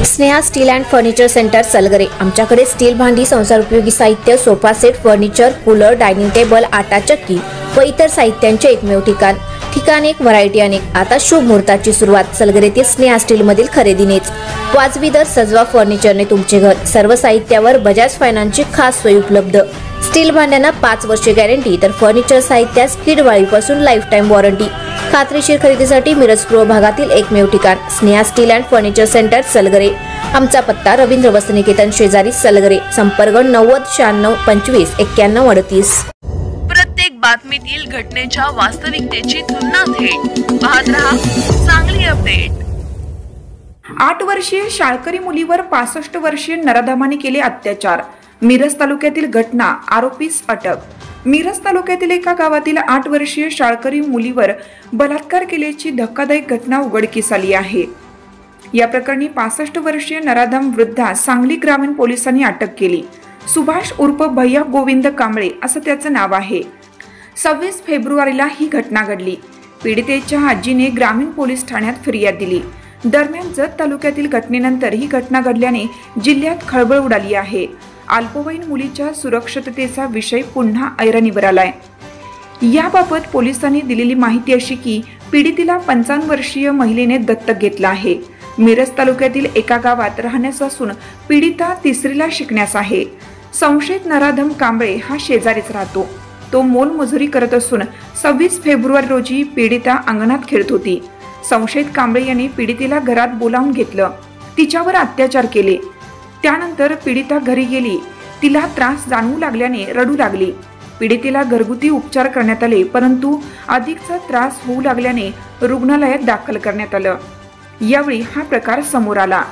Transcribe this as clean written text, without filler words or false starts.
Sneha steel and furniture centre Salgare. आमच्याकडे steel भांडी, संसार उपयोगी साहित्य, sofa set, furniture, cooler, dining table, आटा चक्की व इतर साहित्यांचे एकमेव ठिकाण एक, व्हरायटी अनेक। आता शुभ मुहूर्ताची सुरुवात सलगरेतील स्नेहा स्टील मधील खरेदीनेच। वाजवी दर, सजवा फर्निचरने तुमचे घर। सर्व साहित्यावर बजाज फायनान्सची खास सोय उपलब्ध। स्टील भांड्यांना 5 वर्षे गॅरंटी, तर फर्निचर साहित्यास किडवाळीपासून लाईफ टाइम वॉरंटी। खात्रीशीर खरेदीसाठी मिरज पूर्व भागातील एकमेव ठिकाण Sneha steel and furniture centre Salgare. आमचा पत्ता रवींद्र वस्त्रनिकेतन शेजारी सलगरे। संपर्क 90 96 25 91 38। प्रत्येक बातमीतील घटनेच्या वास्तविकतेची तुलना थेट पाहत रहा चांगली अपडेट। 8 वर्षीय शाळकरी मुलीवर 65 वर्षीय नराधमाने केले अत्याचार। मिरज तालुक्यातील घटना, आरोपीस अटक। मिरज तालुक्यातील एका गावातील 8 वर्षीय शाळकरी मुलीवर बलात्कार केल्याची धक्कादायक घटना उघडकीस आली आहे। या प्रकरणी 65 वर्षीय नराधम वृद्धास सांगली ग्रामीण पोलिसांनी अटक केली। सुभाष उर्फ भैया गोविंद कांबळे असं त्याचं नाव आहे। 26 फेब्रुवारीला ही घटना घडली। पीडितेच्या आजीने ग्रामीण पोलीस ठाण्यात फिर्याद दिली। दरम्यान जत तालुक्यातील घटनेनंतर ही घटना घडल्याने जिल्ह्यात खळबळ उडाली आहे। अल्पवयीन मुलीच्या सुरक्षिततेचा विषय पुन्हा ऐरणीवर आलाय। याबाबत पोलिसांनी दिलेली माहिती अशी की पीडितेला 55 वर्षीय महिलेने दत्तक घेतला आहे। मिरज तालुक्यातील एका गावात राहण्यास असून पीडिता 3रीला शिकण्यास आहे। संशयित नराधम कांबळे हा शेजारीच राहतो। तो मोलमजुरी करत असून 26 फेब्रुवारी रोजी पीडिता अंगणात खेळत होती। संशयित कांबळे यांनी पीडितेला घरात बोलावून घेतलं, तिच्यावर अत्याचार केले। त्यानंतर पीडिता घरी गेली। तिला त्रास जाणवू लागल्याने रडू लागली। पीडितेला घरगुती उपचार करण्यात आले, परंतु अधिकचा त्रास होऊ लागल्याने रुग्णालयात दाखल करण्यात आलं। यावेळी हा प्रकार समोर आला।